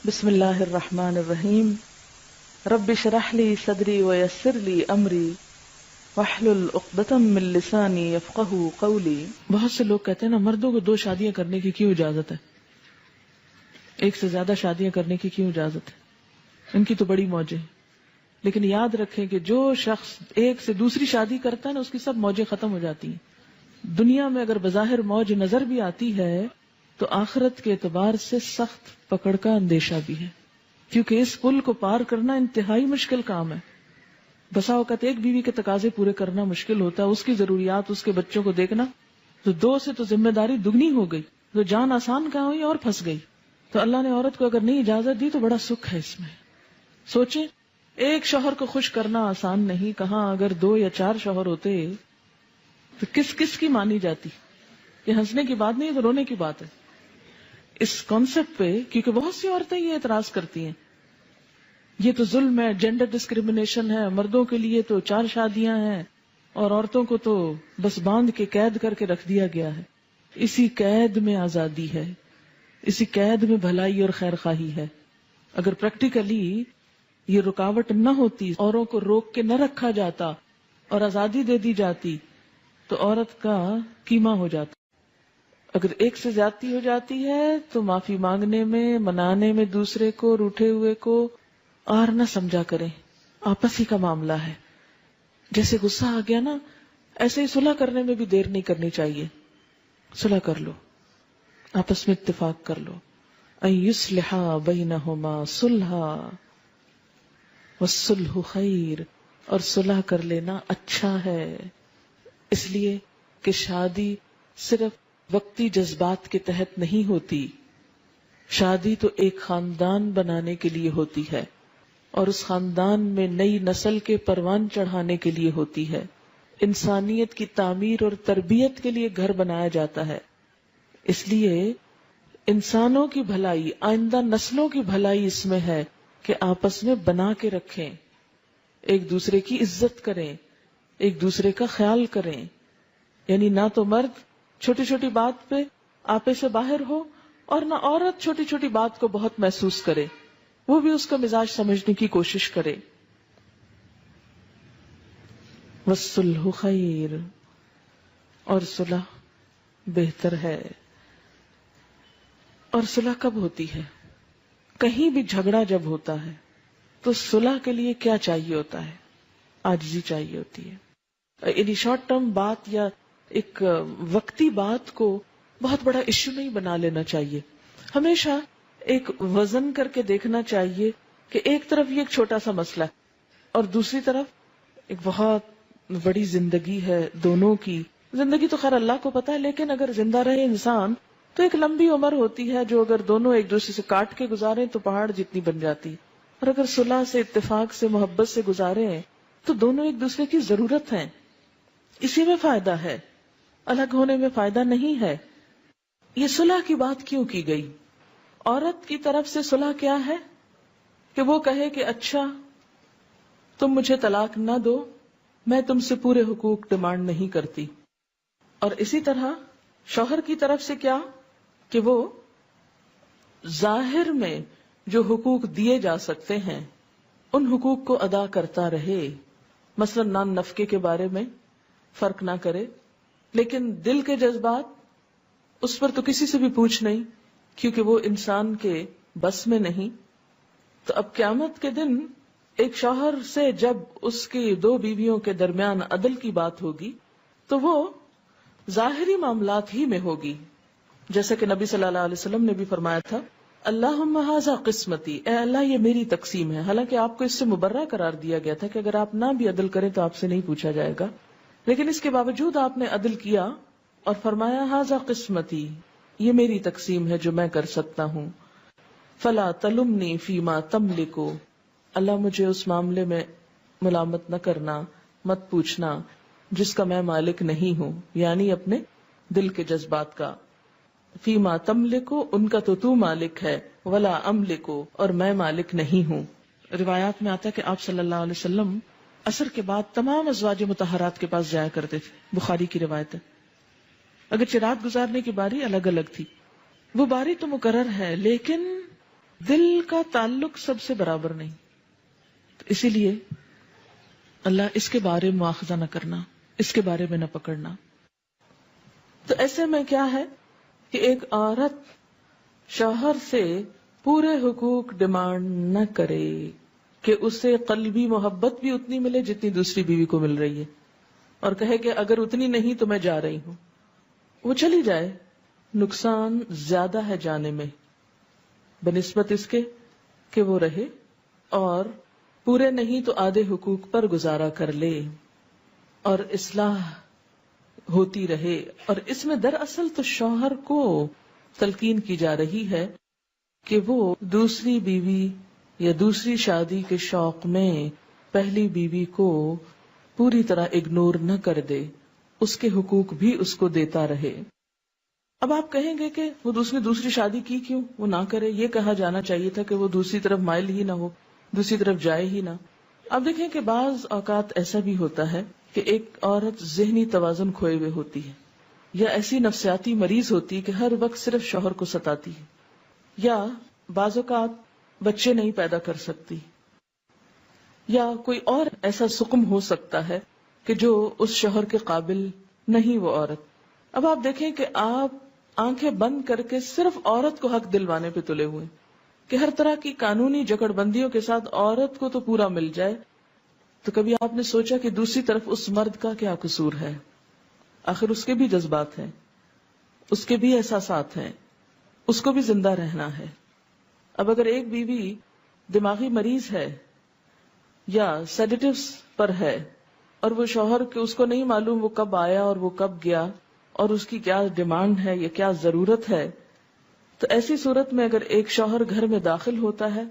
بسم اللہ الرحمن الرحیم رب اشرح لی صدری ویسر لی امری واحلل عقدۃ من لسانی یفقہوا قولی۔ بہت سے لوگ کہتے ہیں نا، مردوں کو 2 شادیاں کرنے کی کیوں اجازت ہے، 1 سے زیادہ شادیاں کرنے کی کیوں اجازت ہے، ان کی تو بڑی موجیں ہیں۔ لیکن یاد رکھیں کہ جو شخص 1 سے دوسری شادی کرتا ہے نا، اس کی سب موجیں ختم ہو جاتی ہیں۔ دنیا میں اگر بظاہر موج نظر بھی آتی ہے تو آخرت کے اعتبار سے سخت پکڑ کا اندیشہ بھی ہے، کیونکہ اس پل کو پار کرنا انتہائی مشکل کام ہے۔ بسا اوقات ایک بیوی کے تقاضے پورے کرنا مشکل ہوتا ہے، اس کی ضروریات، اس کے بچوں کو دیکھنا، تو 2 سے تو ذمہ داری دگنی ہو گئی، تو جان آسان کہاں ہوئی اور پھنس گئی۔ تو اللہ نے عورت کو اگر نہیں اجازت دی تو بڑا سکھ ہے اس میں۔ سوچیں، ایک شوہر کو خوش کرنا آسان نہیں، کہاں اگر 2 یا 4 شوہر ہوتے تو کس کس کی مانی جاتی۔ یہ ہنسنے کی بات نہیں، یہ تو رونے کی بات ہے اس کانسیپٹ پہ، کیونکہ بہت سی عورتیں یہ اعتراض کرتی ہیں یہ تو ظلم ہے، جینڈر ڈسکریمنیشن ہے، مردوں کے لیے تو 4 شادیاں ہیں اور عورتوں کو تو بس باندھ کے قید کر کے رکھ دیا گیا ہے۔ اسی قید میں آزادی ہے، اسی قید میں بھلائی اور خیر خواہی ہے۔ اگر پریکٹیکلی یہ رکاوٹ نہ ہوتی، اوروں کو روک کے نہ رکھا جاتا اور آزادی دے دی جاتی تو عورت کا قیمہ ہو جاتا۔ اگر 1 سے زیادتی ہو جاتی ہے تو معافی مانگنے میں، منانے میں دوسرے کو، روٹھے ہوئے کو، اور نہ سمجھا کریں، آپس ہی کا معاملہ ہے۔ جیسے غصہ آ گیا نا، ایسے ہی صلح کرنے میں بھی دیر نہیں کرنی چاہیے۔ صلح کر لو، آپس میں اتفاق کر لو۔ ان یصلح بینہما صلحا والصلح خیر، اور صلح کر لینا اچھا ہے، اس لیے کہ شادی صرف وقتی جذبات کے تحت نہیں ہوتی، شادی تو ایک خاندان بنانے کے لیے ہوتی ہے، اور اس خاندان میں نئی نسل کے پروان چڑھانے کے لیے ہوتی ہے۔ انسانیت کی تعمیر اور تربیت کے لیے گھر بنایا جاتا ہے۔ اس لیے انسانوں کی بھلائی، آئندہ نسلوں کی بھلائی اس میں ہے کہ آپس میں بنا کے رکھیں، ایک دوسرے کی عزت کریں، ایک دوسرے کا خیال کریں۔ یعنی نہ تو مرد چھوٹی چھوٹی بات پہ آپے سے باہر ہو، اور نہ عورت چھوٹی چھوٹی بات کو بہت محسوس کرے، وہ بھی اس کا مزاج سمجھنے کی کوشش کرے۔ والصلح خیر، اور صلح بہتر ہے۔ اور صلح کب ہوتی ہے؟ کہیں بھی جھگڑا جب ہوتا ہے تو صلح کے لیے کیا چاہیے ہوتا ہے؟ عاجزی چاہیے ہوتی ہے۔ یعنی شارٹ ٹرم بات یا ایک وقتی بات کو بہت بڑا ایشو نہیں بنا لینا چاہیے۔ ہمیشہ ایک وزن کر کے دیکھنا چاہیے کہ ایک طرف یہ ایک چھوٹا سا مسئلہ ہے اور دوسری طرف ایک بہت بڑی زندگی ہے دونوں کی۔ زندگی تو خیر اللہ کو پتا ہے، لیکن اگر زندہ رہے انسان تو ایک لمبی عمر ہوتی ہے جو اگر دونوں ایک دوسرے سے کاٹ کے گزارے تو پہاڑ جتنی بن جاتی ہے، اور اگر صلح سے، اتفاق سے، محبت سے گزارے تو دونوں ایک دوسرے کی ضرورت ہیں۔ اسی میں فائدہ ہے، الگ ہونے میں فائدہ نہیں ہے۔ یہ صلح کی بات کیوں کی گئی؟ عورت کی طرف سے صلح کیا ہے کہ وہ کہے کہ اچھا تم مجھے طلاق نہ دو، میں تم سے پورے حقوق ڈیمانڈ نہیں کرتی۔ اور اسی طرح شوہر کی طرف سے کیا کہ وہ ظاہر میں جو حقوق دیے جا سکتے ہیں ان حقوق کو ادا کرتا رہے، مثلا نان نفقے کے بارے میں فرق نہ کرے، لیکن دل کے جذبات اس پر تو کسی سے بھی پوچھ نہیں، کیونکہ وہ انسان کے بس میں نہیں۔ تو اب قیامت کے دن ایک شوہر سے جب اس کی 2 بیویوں کے درمیان عدل کی بات ہوگی تو وہ ظاہری معاملات ہی میں ہوگی، جیسا کہ نبی صلی اللہ علیہ وسلم نے بھی فرمایا تھا، اللہم ھذا قسمتی، اے اللہ یہ میری تقسیم ہے۔ حالانکہ آپ کو اس سے مبرہ قرار دیا گیا تھا کہ اگر آپ نہ بھی عدل کریں تو آپ سے نہیں پوچھا جائے گا، لیکن اس کے باوجود آپ نے عدل کیا اور فرمایا ھذا قسمتی، یہ میری تقسیم ہے جو میں کر سکتا ہوں۔ فلا تلمنی فیما تملک، اللہ مجھے اس معاملے میں ملامت نہ کرنا، مت پوچھنا جس کا میں مالک نہیں ہوں، یعنی اپنے دل کے جذبات کا۔ فیما تملک، ان کا تو مالک ہے، ولا املک، اور میں مالک نہیں ہوں۔ روایات میں آتا ہے کہ آپ صلی اللہ علیہ وسلم عصر کے بعد تمام ازواج مطہرات کے پاس جایا کرتے تھے، بخاری کی روایت ہے۔ اگرچہ رات گزارنے کی باری الگ الگ تھی، وہ باری تو مقرر ہے، لیکن دل کا تعلق سب سے برابر نہیں. تو اسی لیے اللہ اس کے بارے میں مواخذہ نہ کرنا، اس کے بارے میں نہ پکڑنا. تو ایسے میں کیا ہے کہ ایک عورت شوہر سے پورے حقوق ڈیمانڈ نہ کرے کہ اسے قلبی محبت بھی اتنی ملے جتنی دوسری بیوی کو مل رہی ہے، اور کہے کہ اگر اتنی نہیں تو میں جا رہی ہوں. وہ چلی جائے، نقصان زیادہ ہے جانے میں بنسبت اس کے کہ وہ رہے، اور پورے نہیں تو آدھے حقوق پر گزارا کر لے اور اصلاح ہوتی رہے. اور اس میں دراصل تو شوہر کو تلقین کی جا رہی ہے کہ وہ دوسری بیوی یا دوسری شادی کے شوق میں پہلی بیوی کو پوری طرح اگنور نہ کر دے، اس کے حقوق بھی اس کو دیتا رہے. اب آپ کہیں گے کہ وہ دوسری شادی کی کیوں، وہ نہ کرے. یہ کہا جانا چاہیے تھا کہ وہ دوسری طرف مائل ہی نہ ہو، دوسری طرف جائے ہی نہ. اب دیکھیں کہ بعض اوقات ایسا بھی ہوتا ہے کہ ایک عورت ذہنی توازن کھوئے ہوئے ہوتی ہے، یا ایسی نفسیاتی مریض ہوتی ہے کہ ہر وقت صرف شوہر کو ستاتی ہے، یا بعض اوقات بچے نہیں پیدا کر سکتی، یا کوئی اور ایسا سقم ہو سکتا ہے کہ جو اس شوہر کے قابل نہیں وہ عورت. اب آپ دیکھیں کہ آپ آنکھیں بند کر کے صرف عورت کو حق دلوانے پہ تلے ہوئے کہ ہر طرح کی قانونی جکڑ بندیوں کے ساتھ عورت کو تو پورا مل جائے. تو کبھی آپ نے سوچا کہ دوسری طرف اس مرد کا کیا قصور ہے؟ آخر اس کے بھی جذبات ہیں، اس کے بھی احساسات ہیں، اس کو بھی زندہ رہنا ہے. اب اگر ایک بیوی دماغی مریض ہے یا سیڈیٹیوز پر ہے اور وہ شوہر کے اس کو نہیں معلوم وہ کب آیا اور وہ کب گیا اور اس کی کیا ڈیمانڈ ہے یا کیا ضرورت ہے، تو ایسی صورت میں اگر ایک شوہر گھر میں داخل ہوتا ہے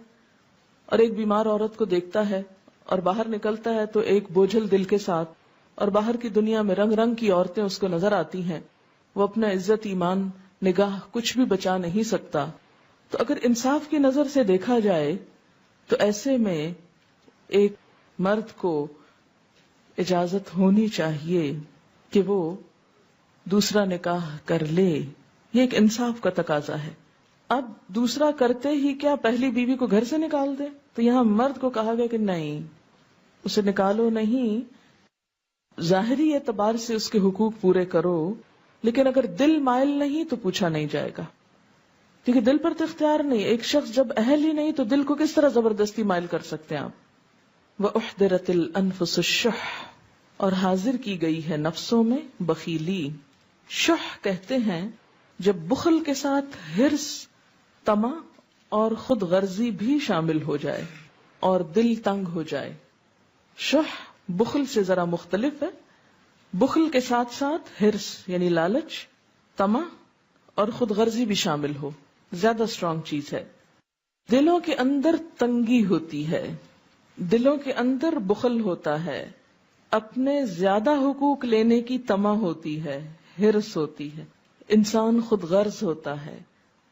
اور ایک بیمار عورت کو دیکھتا ہے اور باہر نکلتا ہے تو ایک بوجھل دل کے ساتھ، اور باہر کی دنیا میں رنگ رنگ کی عورتیں اس کو نظر آتی ہیں، وہ اپنا عزت، ایمان، نگاہ کچھ بھی بچا نہیں سکتا. تو اگر انصاف کی نظر سے دیکھا جائے تو ایسے میں ایک مرد کو اجازت ہونی چاہیے کہ وہ دوسرا نکاح کر لے. یہ ایک انصاف کا تقاضا ہے. اب دوسرا کرتے ہی کیا پہلی بیوی کو گھر سے نکال دے؟ تو یہاں مرد کو کہا گیا کہ نہیں، اسے نکالو نہیں، ظاہری اعتبار سے اس کے حقوق پورے کرو، لیکن اگر دل مائل نہیں تو پوچھا نہیں جائے گا، کیونکہ دل پر تو اختیار نہیں. ایک شخص جب اہل ہی نہیں تو دل کو کس طرح زبردستی مائل کر سکتے ہیں آپ؟ وَأُحْضِرَتِ الْأَنفُسُ الشُّحَّ، اور حاضر کی گئی ہے نفسوں میں بخیلی. شح کہتے ہیں جب بخل کے ساتھ حرص، طمع اور خود غرضی بھی شامل ہو جائے اور دل تنگ ہو جائے. شح بخل سے ذرا مختلف ہے. بخل کے ساتھ ساتھ حرص یعنی لالچ، طمع اور خود غرضی بھی شامل ہو، زیادہ اسٹرانگ چیز ہے. دلوں کے اندر تنگی ہوتی ہے، دلوں کے اندر بخل ہوتا ہے، اپنے زیادہ حقوق لینے کی طمع ہوتی ہے، حرص ہوتی ہے، انسان خود غرض ہوتا ہے.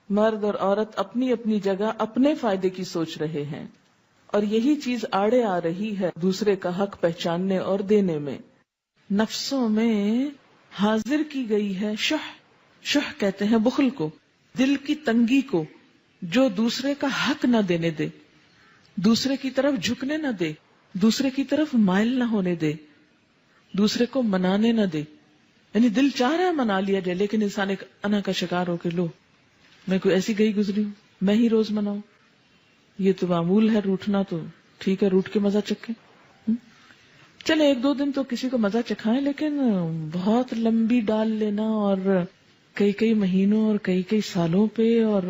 مرد اور عورت اپنی اپنی جگہ اپنے فائدے کی سوچ رہے ہیں، اور یہی چیز آڑے آ رہی ہے دوسرے کا حق پہچاننے اور دینے میں. نفسوں میں حاضر کی گئی ہے شح. شح کہتے ہیں بخل کو، دل کی تنگی کو، جو دوسرے کا حق نہ دینے دے، دوسرے کی طرف جھکنے نہ دے، دوسرے کی طرف مائل نہ ہونے دے، دوسرے کو منانے نہ دے. یعنی دل چاہ رہا ہے منا لیا جائے، لیکن انسان ایک انا کا شکار ہو کے لو میں کوئی ایسی گئی گزری ہوں، میں ہی روز مناؤں، یہ تو معمول ہے روٹھنا، تو ٹھیک ہے روٹ کے مزہ چکھیں. چلے ایک دو دن تو کسی کو مزہ چکھائیں، لیکن بہت لمبی ڈال لینا اور کئی کئی مہینوں اور کئی کئی سالوں پہ اور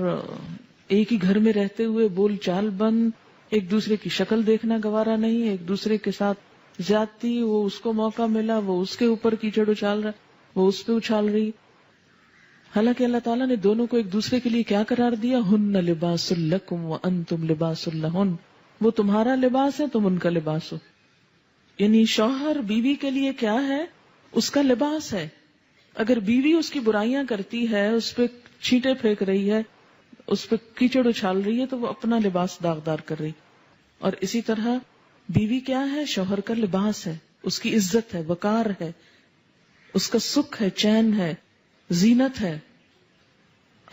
ایک ہی گھر میں رہتے ہوئے بول چال بند، ایک دوسرے کی شکل دیکھنا گوارا نہیں، ایک دوسرے کے ساتھ زیادتی، وہ اس کو موقع ملا وہ اس کے اوپر کیچڑ اچھال رہا، وہ اس پہ اچھال رہی. حالانکہ اللہ تعالیٰ نے دونوں کو ایک دوسرے کے لیے کیا قرار دیا؟ ہن لباس لکم وانتم لباس لہن، وہ تمہارا لباس ہے، تم ان کا لباس ہو. یعنی شوہر بیوی کے لیے کیا ہے؟ اس کا لباس ہے. اگر بیوی اس کی برائیاں کرتی ہے، اس پہ چھینٹے پھینک رہی ہے، اس پہ کیچڑ اچھال رہی ہے، تو وہ اپنا لباس داغدار کر رہی. اور اسی طرح بیوی کیا ہے؟ شوہر کا لباس ہے، اس کی عزت ہے، وقار ہے، اس کا سکھ ہے، چین ہے، زینت ہے.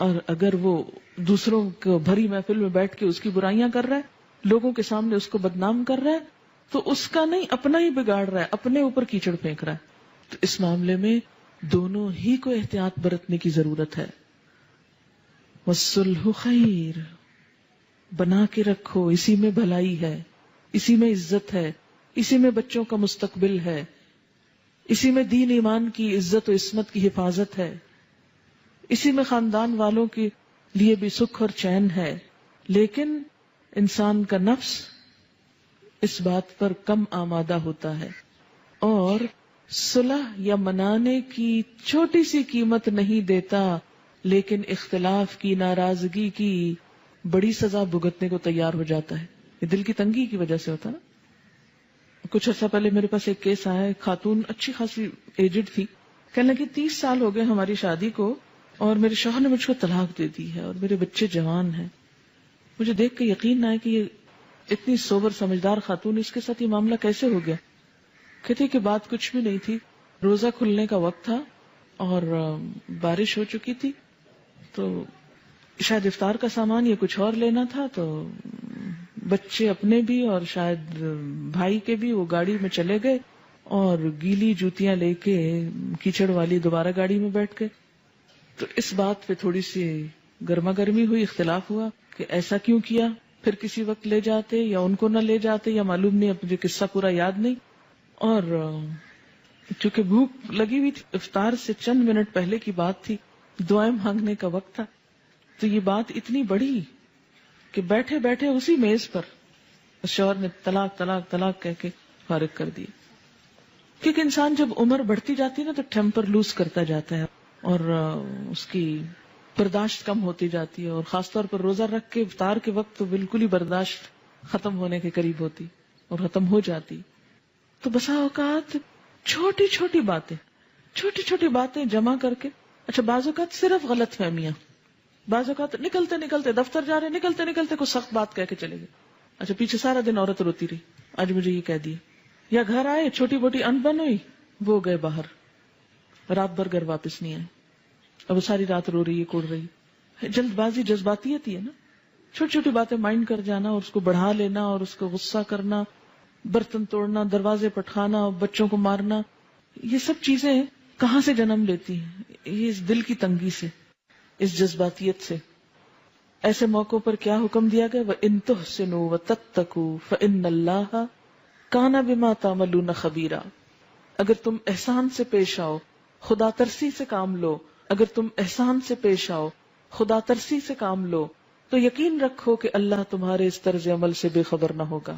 اور اگر وہ دوسروں کو بھری محفل میں بیٹھ کے اس کی برائیاں کر رہا ہے، لوگوں کے سامنے اس کو بدنام کر رہا ہے، تو اس کا نہیں اپنا ہی بگاڑ رہا ہے، اپنے اوپر کیچڑ پھینک رہا ہے. تو اس معاملے میں دونوں ہی کو احتیاط برتنے کی ضرورت ہے. والصلح خیر، بنا کے رکھو، اسی میں بھلائی ہے، اسی میں عزت ہے، اسی میں بچوں کا مستقبل ہے، اسی میں دین ایمان کی عزت و عصمت کی حفاظت ہے، اسی میں خاندان والوں کے لیے بھی سکھ اور چین ہے. لیکن انسان کا نفس اس بات پر کم آمادہ ہوتا ہے اور صلح یا منانے کی چھوٹی سی قیمت نہیں دیتا، لیکن اختلاف کی، ناراضگی کی بڑی سزا بھگتنے کو تیار ہو جاتا ہے. یہ دل کی تنگی کی وجہ سے ہوتا نا. کچھ عرصہ پہلے میرے پاس ایک کیس آیا، ایک خاتون اچھی خاصی ایجڈ تھی، کہنے لگی 30 سال ہو گئے ہماری شادی کو اور میرے شوہر نے مجھ کو طلاق دے دی ہے اور میرے بچے جوان ہیں. مجھے دیکھ کے یقین نہ آئے کہ یہ اتنی سوبر سمجھدار خاتون، اس کے ساتھ یہ معاملہ کیسے ہو گیا. کہتی کہ بات کچھ بھی نہیں تھی، روزہ کھلنے کا وقت تھا اور بارش ہو چکی تھی، تو شاید افطار کا سامان یا کچھ اور لینا تھا، تو بچے اپنے بھی اور شاید بھائی کے بھی وہ گاڑی میں چلے گئے اور گیلی جوتیاں لے کے کیچڑ والی دوبارہ گاڑی میں بیٹھ گئے. تو اس بات پہ تھوڑی سی گرما گرمی ہوئی، اختلاف ہوا کہ ایسا کیوں کیا، پھر کسی وقت لے جاتے یا ان کو نہ لے جاتے یا معلوم نہیں، اب مجھے قصہ پورا یاد نہیں. اور چونکہ بھوک لگی ہوئی تھی، افطار سے چند منٹ پہلے کی بات تھی، دعائیں مانگنے کا وقت تھا، تو یہ بات اتنی بڑی کہ بیٹھے بیٹھے اسی میز پر شوہر نے طلاق طلاق طلاق کہہ کے فارغ کر دی. کیونکہ انسان جب عمر بڑھتی جاتی ہے نا تو ٹیمپر لوز کرتا جاتا ہے اور اس کی برداشت کم ہوتی جاتی ہے، اور خاص طور پر روزہ رکھ کے افطار کے وقت تو بالکل ہی برداشت ختم ہونے کے قریب ہوتی اور ختم ہو جاتی. تو بسا اوقات چھوٹی چھوٹی باتیں جمع کر کے، اچھا بعض اوقات صرف غلط فہمیاں، بعض اوقات نکلتے نکلتے دفتر جا رہے، نکلتے نکلتے کوئی سخت بات کہہ کے چلے گئے، اچھا پیچھے سارا دن عورت روتی رہی، آج مجھے یہ کہہ دیا. یا گھر آئے، چھوٹی موٹی انبن ہوئی، وہ گئے باہر، رات بھر گھر واپس نہیں آئے، اب وہ ساری رات رو رہی ہے، کوڑ رہی ہے. جلد بازی جذباتیت ہی ہے نا، چھوٹی چھوٹی باتیں مائنڈ کر جانا اور اس کو بڑھا لینا اور اس کو غصہ کرنا، برتن توڑنا، دروازے پٹخانا، بچوں کو مارنا، یہ سب چیزیں کہاں سے جنم لیتی ہیں؟ یہ اس دل کی تنگی سے، اس جذباتیت سے. ایسے موقعوں پر کیا حکم دیا گیا؟ وَإِن تُحْسِنُوا وَتَتَّقُوا فَإِنَّ اللَّهَ كَانَ بِمَا تَعْمَلُونَ خَبِيرًا. اگر تم احسان سے پیش آؤ، خدا ترسی سے کام لو، اگر تم احسان سے پیش آؤ، خدا ترسی سے کام لو، تو یقین رکھو کہ اللہ تمہارے اس طرز عمل سے بے خبر نہ ہوگا.